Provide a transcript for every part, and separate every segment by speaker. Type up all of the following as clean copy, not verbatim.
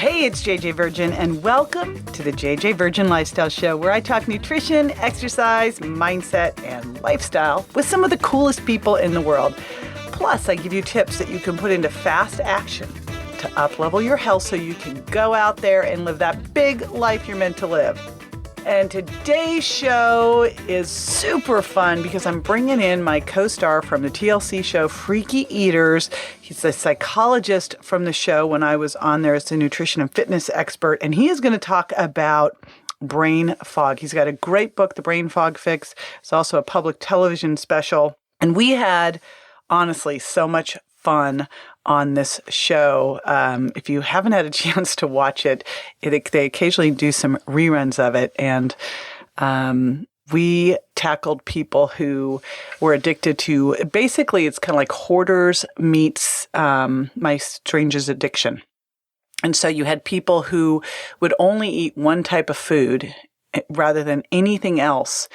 Speaker 1: Hey, it's JJ Virgin, and welcome to the JJ Virgin Lifestyle Show, where I talk nutrition, exercise, mindset, and lifestyle with some of the coolest people in the world. Plus, I give you tips that you can put into fast action to up-level your health so you can go out there and live that big life you're meant to live. And today's show is super fun because I'm bringing in my co-star from the TLC show, Freaky Eaters. He's a psychologist from the show when I was on there as a nutrition and fitness expert. And he is going to talk about brain fog. He's got a great book, The Brain Fog Fix. It's also a public television special. And we had, honestly, so much fun on this show. If you haven't had a chance to watch it, they occasionally do some reruns of it. And we tackled people who were addicted to, basically, it's kind of like Hoarders meets My Strangest Addiction. And so you had people who would only eat one type of food rather than anything else.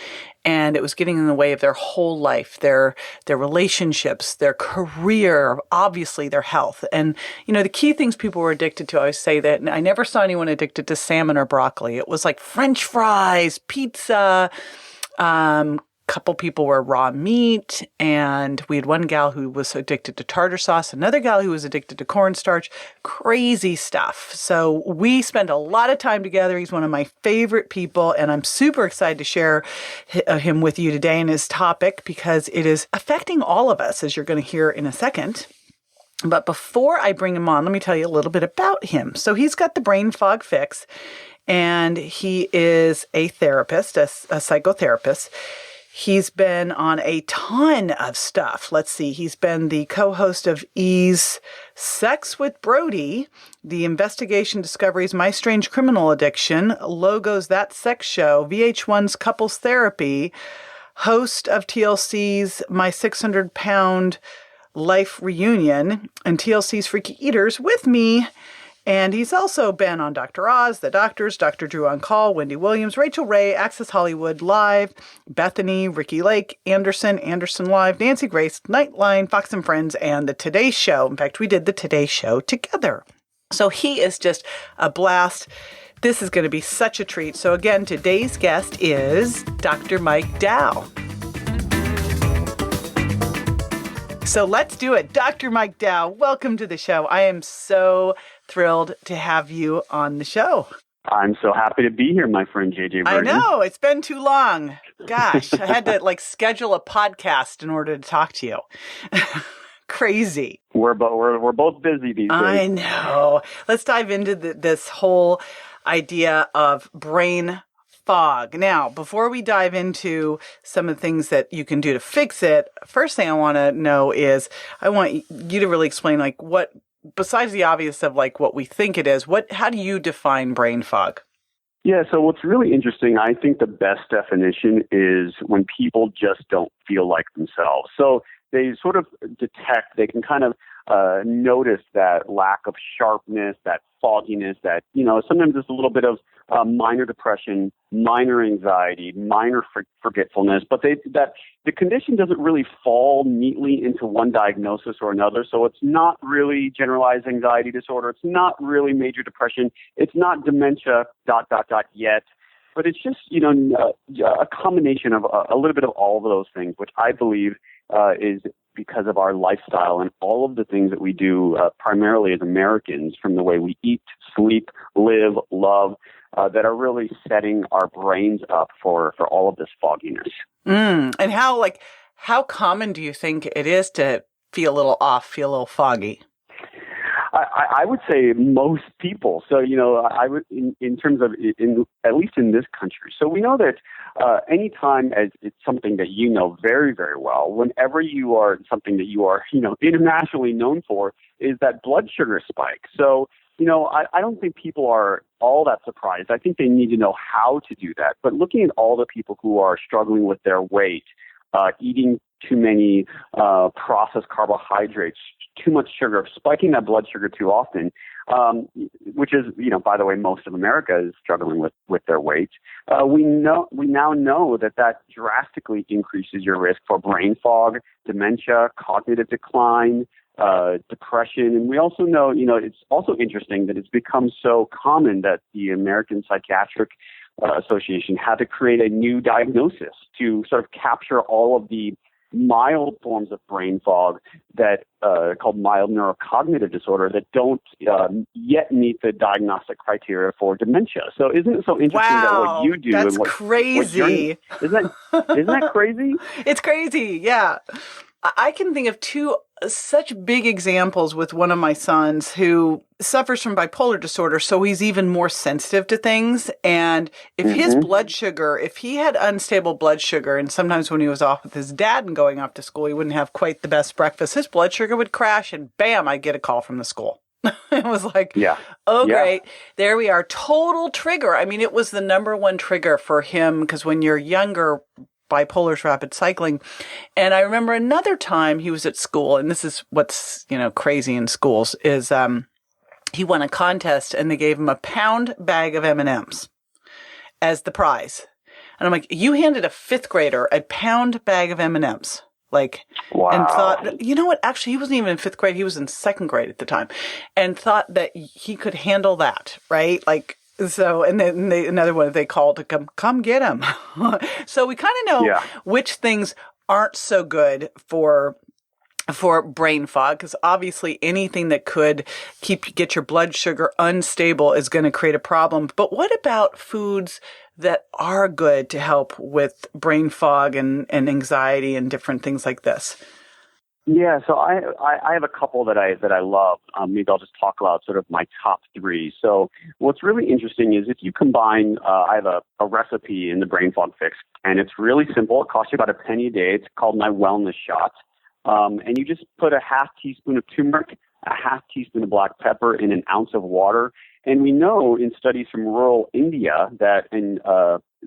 Speaker 1: And it was getting in the way of their whole life, their relationships, their career, obviously their health. And, you know, the key things people were addicted to, I always say that, and I never saw anyone addicted to salmon or broccoli. It was like French fries, pizza, couple people were raw meat, and we had one gal who was addicted to tartar sauce, another gal who was addicted to cornstarch, crazy stuff. So we spent a lot of time together. He's one of my favorite people, and I'm super excited to share him with you today and his topic because it is affecting all of us, as you're going to hear in a second. But before I bring him on, let me tell you a little bit about him. So he's got the Brain Fog Fix, and he is a therapist, a psychotherapist. He's been on a ton of stuff. Let's see. He's been the co-host of E's Sex with Brody, the Investigation Discoveries My Strange Criminal Addiction, Logo's That Sex Show, VH1's Couples Therapy, host of TLC's My 600-Pound Life Reunion, and TLC's Freaky Eaters with me. And he's also been on Dr. Oz, The Doctors, Dr. Drew on Call, Wendy Williams, Rachel Ray, Access Hollywood Live, Bethany, Ricky Lake, Anderson Live, Nancy Grace, Nightline, Fox and Friends, and The Today Show. In fact, we did The Today Show together. So he is just a blast. This is going to be such a treat. So again, today's guest is Dr. Mike Dow. So let's do it. Dr. Mike Dow, welcome to the show. I am so thrilled to have you on the show.
Speaker 2: I'm so happy to be here, my friend JJ Virgin.
Speaker 1: I know. It's been too long. Gosh, I had to schedule a podcast in order to talk to you. Crazy.
Speaker 2: We're both busy these days.
Speaker 1: I know. Let's dive into this whole idea of brain fog. Now, before we dive into some of the things that you can do to fix it, first thing I want to know is I want you to really explain what, besides the obvious of what we think it is, how do you define brain fog?
Speaker 2: Yeah, so what's really interesting, I think the best definition is when people just don't feel like themselves. So they sort of detect, they can kind of notice that lack of sharpness, that fogginess, that, sometimes it's a little bit of minor depression, minor anxiety, minor forgetfulness, but that the condition doesn't really fall neatly into one diagnosis or another. So it's not really generalized anxiety disorder. It's not really major depression. It's not dementia, ... yet. But it's just, a combination of a little bit of all of those things, which I believe is because of our lifestyle and all of the things that we do primarily as Americans, from the way we eat, sleep, live, love, that are really setting our brains up for all of this fogginess.
Speaker 1: And how common do you think it is to feel a little off, feel a little foggy?
Speaker 2: I would say most people. So, I would, in terms of, at least in this country. So we know that anytime as it's something that you know very, very well, whenever you are something that you are, internationally known for, is that blood sugar spike. So, I don't think people are all that surprised. I think they need to know how to do that. But looking at all the people who are struggling with their weight, eating too many processed carbohydrates, too much sugar, spiking that blood sugar too often, which is, by the way, most of America is struggling with their weight. We now know that drastically increases your risk for brain fog, dementia, cognitive decline, depression. And we also know, it's also interesting that it's become so common that the American Psychiatric Association had to create a new diagnosis to sort of capture all of the mild forms of brain fog that called mild neurocognitive disorder that don't yet meet the diagnostic criteria for dementia. So isn't it so interesting that what you do
Speaker 1: that's
Speaker 2: and
Speaker 1: crazy.
Speaker 2: isn't that crazy?
Speaker 1: It's crazy. Yeah. I can think of two such big examples with one of my sons who suffers from bipolar disorder. So he's even more sensitive to things. And if his blood sugar, if he had unstable blood sugar, and sometimes when he was off with his dad and going off to school, he wouldn't have quite the best breakfast, his blood sugar would crash and bam, I'd get a call from the school. It was like, great. There we are. Total trigger. I mean, it was the number one trigger for him because when you're younger, bipolar's rapid cycling. And I remember another time he was at school, and this is what's, crazy in schools, is he won a contest and they gave him a pound bag of M&Ms as the prize. And I'm like, you handed a fifth grader a pound bag of M&Ms.
Speaker 2: Wow.
Speaker 1: And thought, you know what? Actually, he wasn't even in fifth grade. He was in second grade at the time, and thought that he could handle that, right? So, and then another one they called to come get him. So we kind of know which things aren't so good for brain fog, because obviously anything that could get your blood sugar unstable is going to create a problem. But what about foods that are good to help with brain fog and anxiety and different things like this?
Speaker 2: Yeah, so I have a couple that I love. Maybe I'll just talk about sort of my top three. So what's really interesting is if you combine, I have a recipe in the Brain Fog Fix, and it's really simple. It costs you about a penny a day. It's called my wellness shot. And you just put a half teaspoon of turmeric, a half teaspoon of black pepper in an ounce of water. And we know in studies from rural India that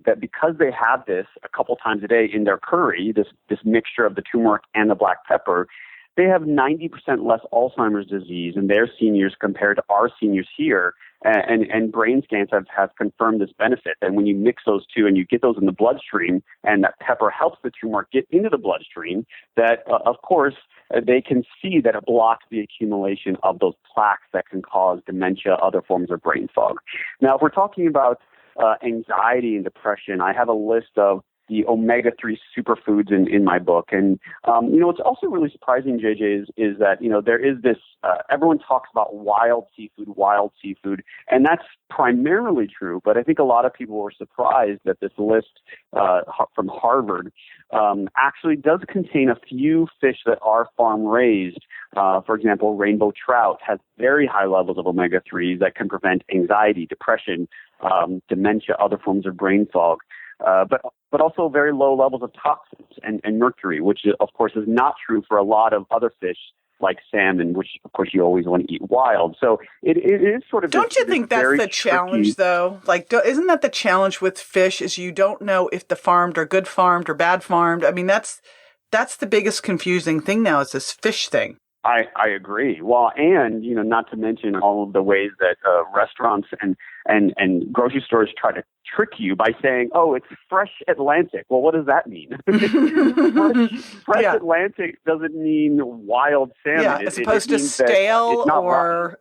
Speaker 2: that because they have this a couple times a day in their curry, this mixture of the turmeric and the black pepper, they have 90% less Alzheimer's disease in their seniors compared to our seniors here. And brain scans have confirmed this benefit. And when you mix those two and you get those in the bloodstream, and that pepper helps the turmeric get into the bloodstream, that of course they can see that it blocks the accumulation of those plaques that can cause dementia, other forms of brain fog. Now, if we're talking about anxiety and depression, I have a list of the omega-3 superfoods in my book. And, what's also really surprising, JJ, is that, there is this, everyone talks about wild seafood, and that's primarily true. But I think a lot of people were surprised that this list from Harvard actually does contain a few fish that are farm raised. For example, rainbow trout has very high levels of omega-3s that can prevent anxiety, depression, dementia, other forms of brain fog. But also very low levels of toxins and mercury, which of course is not true for a lot of other fish like salmon, which of course you always want to eat wild. So it is sort of.
Speaker 1: Don't you think that's the challenge, though? Isn't that the challenge with fish? Is you don't know if the farmed are good farmed or bad farmed. I mean, that's the biggest confusing thing now is this fish thing.
Speaker 2: I agree. Well, and not to mention all of the ways that restaurants and grocery stores try to trick you by saying, "Oh, it's fresh Atlantic." Well, what does that mean? fresh Atlantic doesn't mean wild salmon.
Speaker 1: Yeah, as opposed to stale or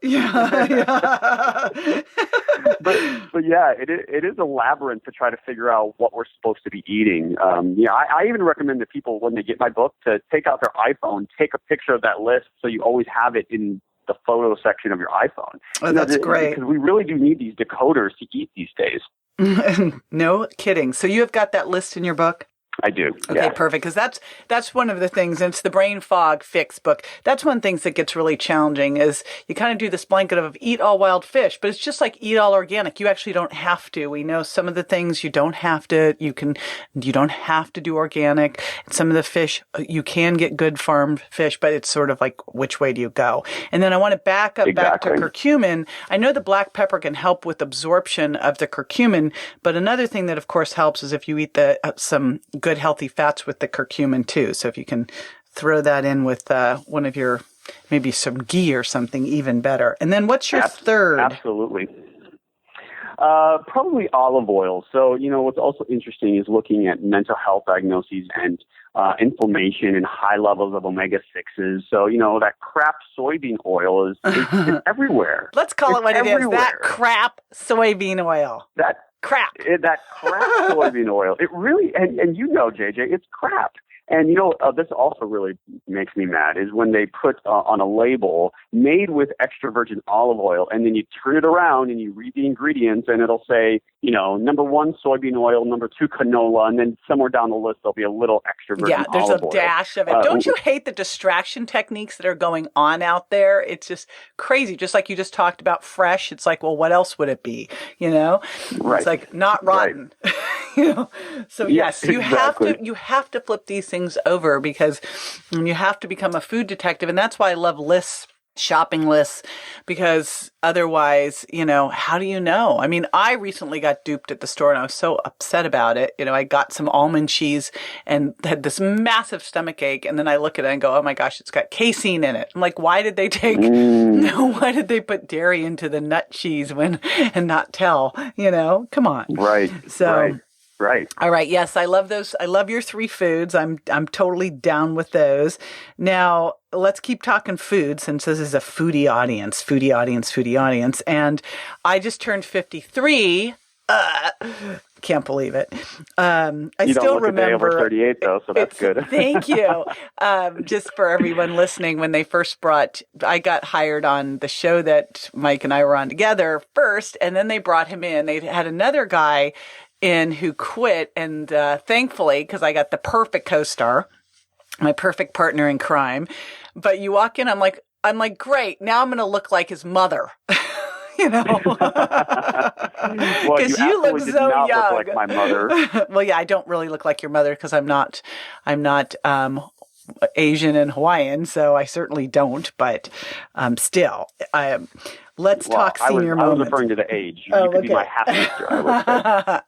Speaker 2: But yeah, it is a labyrinth to try to figure out what we're supposed to be eating. I even recommend that people, when they get my book, to take out their iPhone, take a picture of that list so you always have it in the photo section of your iPhone.
Speaker 1: Oh, that's great.
Speaker 2: Because we really do need these decoders to eat these days.
Speaker 1: No kidding. So you have got that list in your book?
Speaker 2: I do.
Speaker 1: Okay,
Speaker 2: yeah.
Speaker 1: Perfect. Because that's one of the things, and it's the Brain Fog Fix book. That's one of the things that gets really challenging is you kind of do this blanket of eat all wild fish, but it's just like eat all organic. You actually don't have to. We know some of the things you don't have to. You don't have to do organic. Some of the fish you can get good farmed fish, but it's sort of like which way do you go? And then I want to back to curcumin. I know the black pepper can help with absorption of the curcumin, but another thing that of course helps is if you eat some good healthy fats with the curcumin too. So if you can throw that in with one of your, maybe some ghee or something, even better. And then what's your third?
Speaker 2: Absolutely. Probably olive oil. So, what's also interesting is looking at mental health diagnoses and inflammation and high levels of omega-6s. So, that crap soybean oil is everywhere.
Speaker 1: Let's call it what
Speaker 2: everywhere.
Speaker 1: it is. That crap soybean oil.
Speaker 2: That crap soybean oil. It really, and JJ, it's crap. And, this also really makes me mad is when they put on a label made with extra virgin olive oil, and then you turn it around and you read the ingredients and it'll say, number 1, soybean oil, number 2, canola, and then somewhere down the list there'll be a little extra virgin olive oil.
Speaker 1: Yeah, there's a dash of it. Don't you hate the distraction techniques that are going on out there? It's just crazy. Just like you just talked about fresh. It's like, well, what else would it be?
Speaker 2: Right.
Speaker 1: It's like not rotten. Right. So yes, you have to flip these things over because you have to become a food detective. And that's why I love lists, shopping lists, because otherwise, how do you know? I mean, I recently got duped at the store and I was so upset about it. I got some almond cheese and had this massive stomach ache. And then I look at it and go, oh my gosh, it's got casein in it. I'm like, why did they why did they put dairy into the nut cheese and not tell, come on.
Speaker 2: Right.
Speaker 1: So.
Speaker 2: Right.
Speaker 1: All right. Yes, I love those. I love your 3 foods. I'm totally down with those. Now, let's keep talking food since this is a foodie audience. And I just turned 53. Can't believe it. I
Speaker 2: you
Speaker 1: still
Speaker 2: don't look
Speaker 1: remember.
Speaker 2: A day over 38 though, so that's good.
Speaker 1: Thank you. Just for everyone listening, when they first I got hired on the show that Mike and I were on together first, and then they brought him in. They had another guy in who quit, and thankfully, because I got the perfect co-star, my perfect partner in crime. But you walk in, I'm like, great. Now I'm going to look like his mother. Because you look so young.
Speaker 2: Look like my mother.
Speaker 1: Well, yeah, I don't really look like your mother because I'm not Asian and Hawaiian, so I certainly don't. But still, let's talk senior moments.
Speaker 2: I was referring to the age. You could be my half sister, I would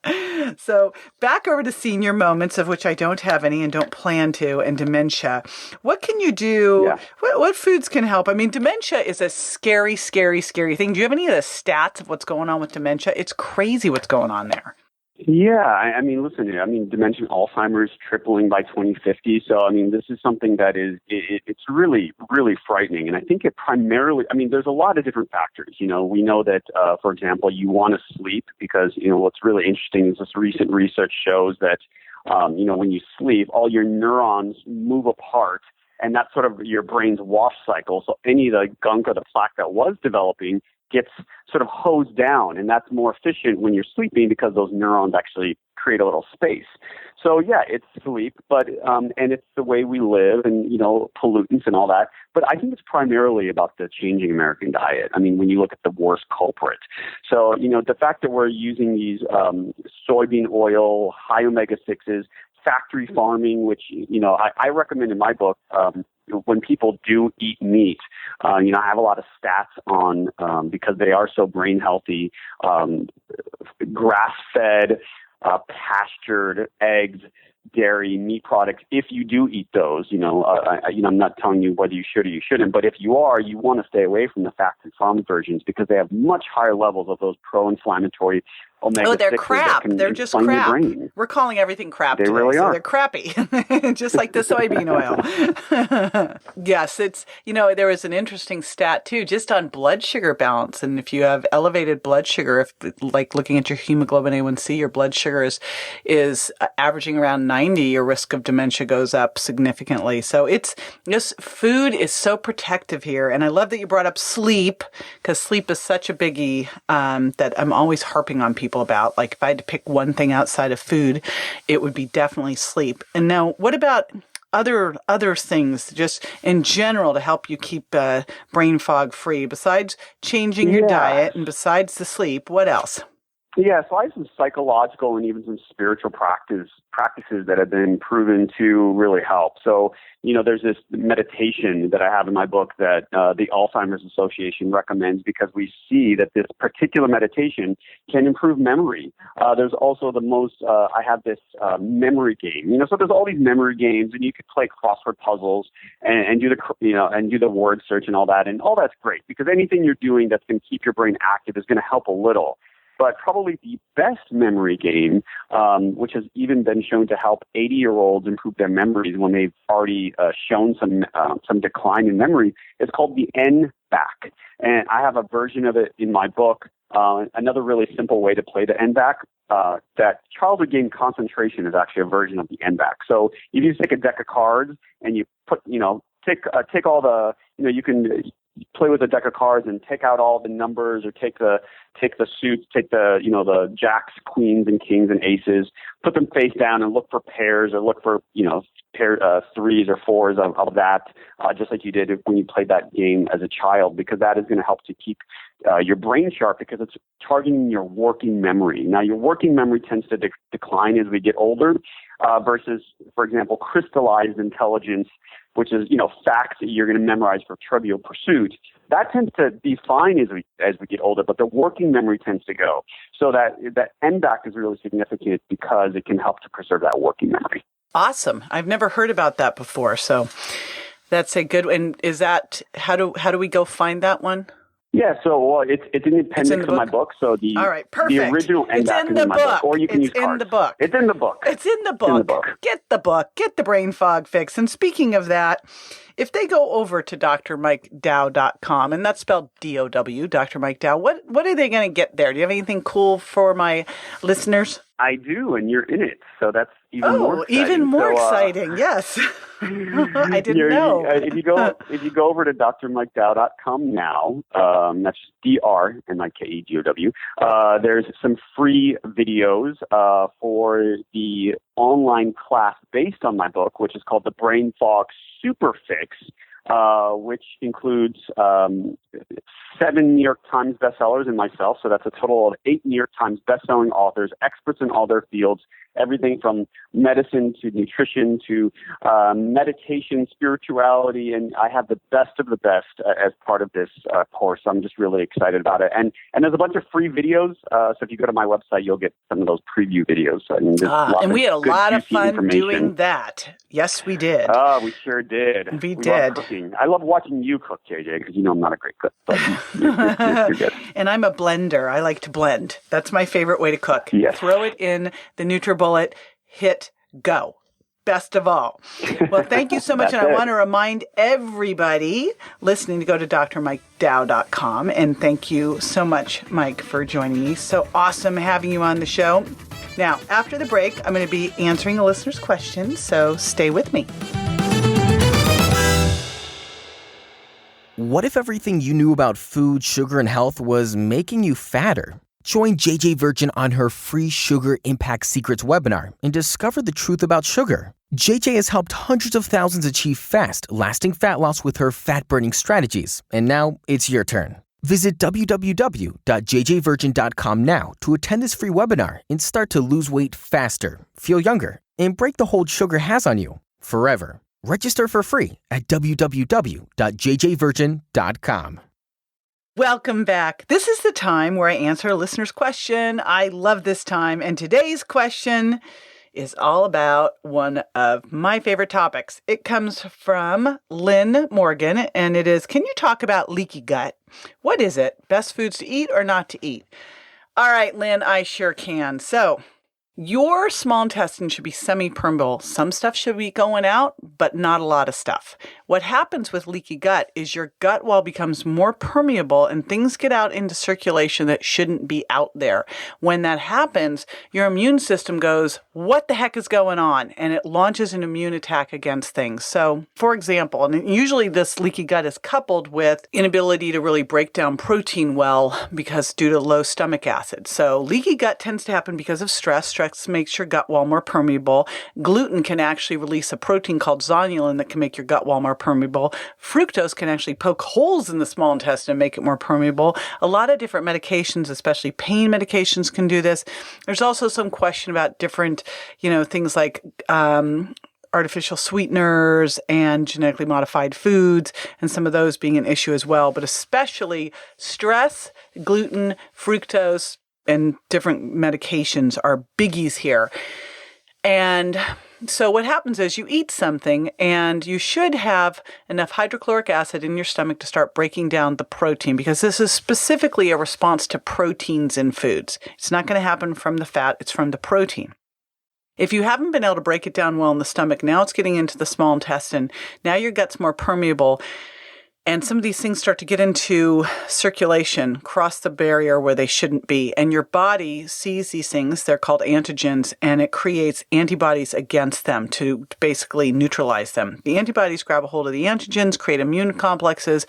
Speaker 2: say.
Speaker 1: So back over to senior moments, of which I don't have any and don't plan to, and dementia. What can you do? Yeah. What foods can help? I mean, dementia is a scary, scary, scary thing. Do you have any of the stats of what's going on with dementia? It's crazy what's going on there.
Speaker 2: Yeah, I mean, listen, dementia, Alzheimer's tripling by 2050. So, this is something that it's really, really frightening. And I think it primarily, there's a lot of different factors. We know that, for example, you want to sleep because, what's really interesting is this recent research shows that, when you sleep, all your neurons move apart. And that's sort of your brain's wash cycle. So any of the gunk or the plaque that was developing gets sort of hosed down, and that's more efficient when you're sleeping because those neurons actually create a little space. So yeah, it's sleep, but and it's the way we live, and pollutants and all that. But I think it's primarily about the changing American diet. When you look at the worst culprit. So the fact that we're using these soybean oil, high omega-6s, factory farming, which I recommend in my book. When people do eat meat, I have a lot of stats on because they are so brain healthy, grass-fed, pastured eggs, dairy, meat products. If you do eat those, I'm not telling you whether you should or you shouldn't, but if you are, you want to stay away from the factory farmed versions because they have much higher levels of those pro-inflammatory omega-6s.
Speaker 1: Oh, they're crap. They're just crap. We're calling everything crap today.
Speaker 2: They really are.
Speaker 1: So they're crappy, just like the soybean oil. Yes, it's, there was an interesting stat too, just on blood sugar balance. And if you have elevated blood sugar, if like looking at your hemoglobin A1C, your blood sugar is averaging around 90, your risk of dementia goes up significantly. So food is so protective here. And I love that you brought up sleep, because sleep is such a biggie that I'm always harping on people about. Like if I had to pick one thing outside of food, it would be definitely sleep. And now what about other things just in general to help you keep brain fog free besides changing your diet and besides the sleep? What else?
Speaker 2: Yeah, so I have some psychological and even some spiritual practices that have been proven to really help. So, there's this meditation that I have in my book that the Alzheimer's Association recommends because we see that this particular meditation can improve memory. There's also I have this memory game. So there's all these memory games, and you could play crossword puzzles and do the word search and all that. And all that's great because anything you're doing that's going to keep your brain active is going to help a little. But probably the best memory game, which has even been shown to help 80-year-olds improve their memories when they've already shown some decline in memory, is called the N-back. And I have a version of it in my book. Another really simple way to play the N-back, that childhood game concentration is actually a version of the N-back. So if you take a deck of cards and you put, take all the, you can play with a deck of cards and take out all the numbers, or take the suits, take the jacks, queens, and kings and aces, put them face down and look for pairs, or look for threes or fours of that, just like you did when you played that game as a child, because that is going to help to keep your brain sharp, because it's targeting your working memory. Now, your working memory tends to decline as we get older, versus, for example, crystallized intelligence, which is, facts that you're going to memorize for Trivial Pursuit. That tends to be fine as we get older, but the working memory tends to go. So that N-back is really significant because it can help to preserve that working memory.
Speaker 1: Awesome. I've never heard about that before. So that's a good one. Is that, how do we go find that one?
Speaker 2: Yeah, so it's in the appendix of my book. So
Speaker 1: all right, perfect.
Speaker 2: The original N-back is in my book, or you can use cards.
Speaker 1: It's in the book.
Speaker 2: It's in the book.
Speaker 1: It's in the book. Get the book. Get the brain fog fix. And speaking of that, if they go over to drmikedow.com, and that's spelled D-O-W, Dr. Mike Dow, what are they going to get there? Do you have anything cool for my listeners?
Speaker 2: I do, and you're in it, so that's even more exciting.
Speaker 1: Even more exciting, yes. I didn't know.
Speaker 2: If you go over to drmikedow.com now, that's D-R-M-I-K-E-D-O-W, there's some free videos for the online class based on my book, which is called the Brain Fog Super Fix, which includes 7 New York Times bestsellers and myself. So that's a total of 8 New York Times bestselling authors, experts in all their fields, everything from medicine to nutrition to meditation, spirituality, and I have the best of the best as part of this course. I'm just really excited about it. And there's a bunch of free videos. So if you go to my website, you'll get some of those preview videos.
Speaker 1: And we had a lot of fun doing that. Yes, we did.
Speaker 2: We sure did.
Speaker 1: We did.
Speaker 2: Love cooking. I love watching you cook, JJ, because I'm not a great cook. But you're good.
Speaker 1: And I'm a blender. I like to blend. That's my favorite way to cook.
Speaker 2: Yes.
Speaker 1: Throw it in the NutriBullet, hit go. Best of all. Well, thank you so much. And I want to remind everybody listening to go to drmikedow.com. And thank you so much, Mike, for joining me. So awesome having you on the show. Now, after the break, I'm going to be answering a listener's questions. So stay with me.
Speaker 3: What if everything you knew about food, sugar, and health was making you fatter? Join JJ Virgin on her free Sugar Impact Secrets webinar and discover the truth about sugar. JJ has helped hundreds of thousands achieve fast, lasting fat loss with her fat-burning strategies. And now it's your turn. Visit www.jjvirgin.com now to attend this free webinar and start to lose weight faster, feel younger, and break the hold sugar has on you forever. Register for free at www.jjvirgin.com.
Speaker 1: Welcome back. This is the time where I answer a listener's question. I love this time. And today's question is all about one of my favorite topics. It comes from Lynn Morgan, and it is, can you talk about leaky gut? What is it? Best foods to eat or not to eat? All right, Lynn, I sure can. So your small intestine should be semi-permeable. Some stuff should be going out, but not a lot of stuff. What happens with leaky gut is your gut wall becomes more permeable and things get out into circulation that shouldn't be out there. When that happens, your immune system goes, what the heck is going on? And it launches an immune attack against things. So, for example, and usually this leaky gut is coupled with inability to really break down protein well because due to low stomach acid. So leaky gut tends to happen because of stress. Stress makes your gut wall more permeable. Gluten can actually release a protein called zonulin that can make your gut wall more permeable. Fructose can actually poke holes in the small intestine and make it more permeable. A lot of different medications, especially pain medications, can do this. There's also some question about different, things like artificial sweeteners and genetically modified foods, and some of those being an issue as well. But especially stress, gluten, fructose, and different medications are biggies here. And So what happens is you eat something and you should have enough hydrochloric acid in your stomach to start breaking down the protein, because this is specifically a response to proteins in foods. It's not going to happen from the fat, it's from the protein. If you haven't been able to break it down well in the stomach, now it's getting into the small intestine. Now your gut's more permeable. And some of these things start to get into circulation, cross the barrier where they shouldn't be. And your body sees these things, they're called antigens, and it creates antibodies against them to basically neutralize them. The antibodies grab a hold of the antigens, create immune complexes.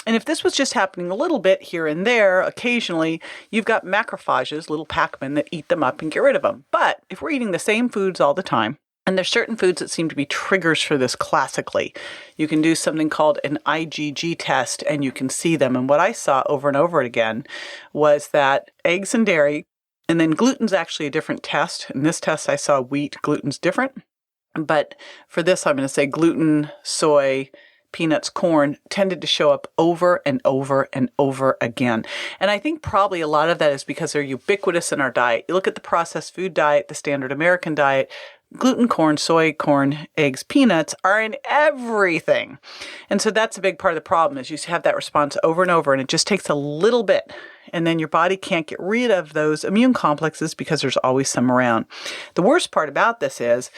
Speaker 1: And if this was just happening a little bit here and there, occasionally, you've got macrophages, little Pac-Men, that eat them up and get rid of them. But if we're eating the same foods all the time, and there's certain foods that seem to be triggers for this classically. You can do something called an IgG test and you can see them. And what I saw over and over again was that eggs and dairy, and then gluten's actually a different test. In this test, I saw wheat, gluten's different. But for this, I'm going to say gluten, soy, peanuts, corn tended to show up over and over and over again. And I think probably a lot of that is because they're ubiquitous in our diet. You look at the processed food diet, the standard American diet, gluten, corn, soy, corn, eggs, peanuts are in everything. And so that's a big part of the problem is you have that response over and over, and it just takes a little bit. And then your body can't get rid of those immune complexes because there's always some around. The worst part about this is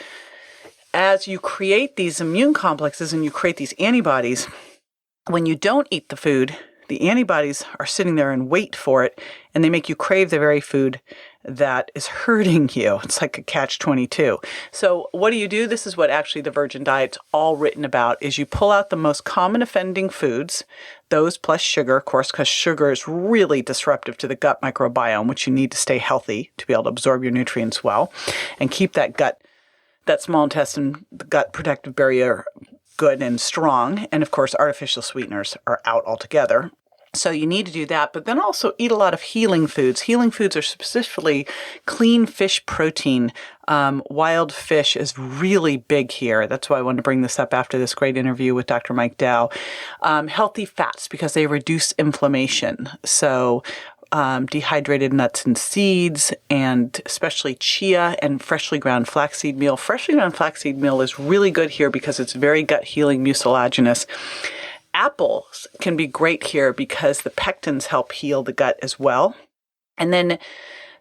Speaker 1: as you create these immune complexes and you create these antibodies, when you don't eat the food, the antibodies are sitting there and wait for it, and they make you crave the very food that is hurting you. It's like a catch-22. So what do? This is what actually the Virgin Diet's all written about, is you pull out the most common offending foods, those plus sugar, of course, because sugar is really disruptive to the gut microbiome, which you need to stay healthy to be able to absorb your nutrients well and keep that gut, that small intestine, the gut protective barrier good and strong. And of course, artificial sweeteners are out altogether. So you need to do that, but then also eat a lot of healing foods. Healing foods are specifically clean fish protein. Wild fish is really big here. That's why I wanted to bring this up after this great interview with Dr. Mike Dow. Healthy fats, because they reduce inflammation. So dehydrated nuts and seeds, and especially chia and freshly ground flaxseed meal. Freshly ground flaxseed meal is really good here because it's very gut healing, mucilaginous. Apples can be great here because the pectins help heal the gut as well. And then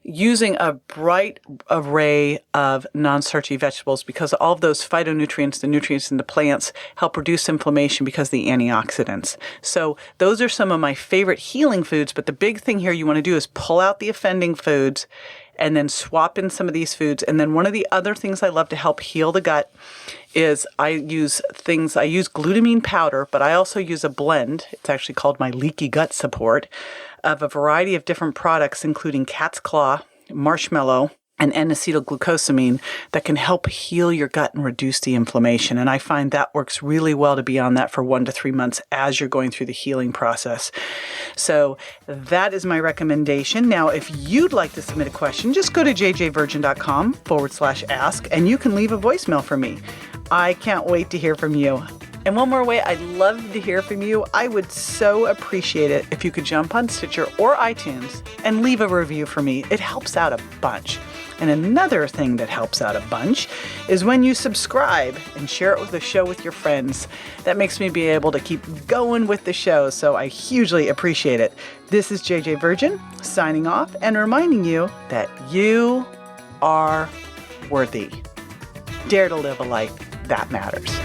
Speaker 1: using a bright array of non-starchy vegetables, because all of those phytonutrients, the nutrients in the plants, help reduce inflammation because of the antioxidants. So those are some of my favorite healing foods. But the big thing here you want to do is pull out the offending foods and then swap in some of these foods. And then one of the other things I love to help heal the gut is I use glutamine powder, but I also use a blend. It's actually called my Leaky Gut Support, of a variety of different products, including cat's claw, marshmallow, and N-acetylglucosamine that can help heal your gut and reduce the inflammation. And I find that works really well to be on that for 1 to 3 months as you're going through the healing process. So that is my recommendation. Now, if you'd like to submit a question, just go to jjvirgin.com/ask, and you can leave a voicemail for me. I can't wait to hear from you. And one more way I'd love to hear from you, I would so appreciate it if you could jump on Stitcher or iTunes and leave a review for me. It helps out a bunch. And another thing that helps out a bunch is when you subscribe and share it with the show with your friends. That makes me be able to keep going with the show, so I hugely appreciate it. This is JJ Virgin signing off and reminding you that you are worthy. Dare to live a life that matters.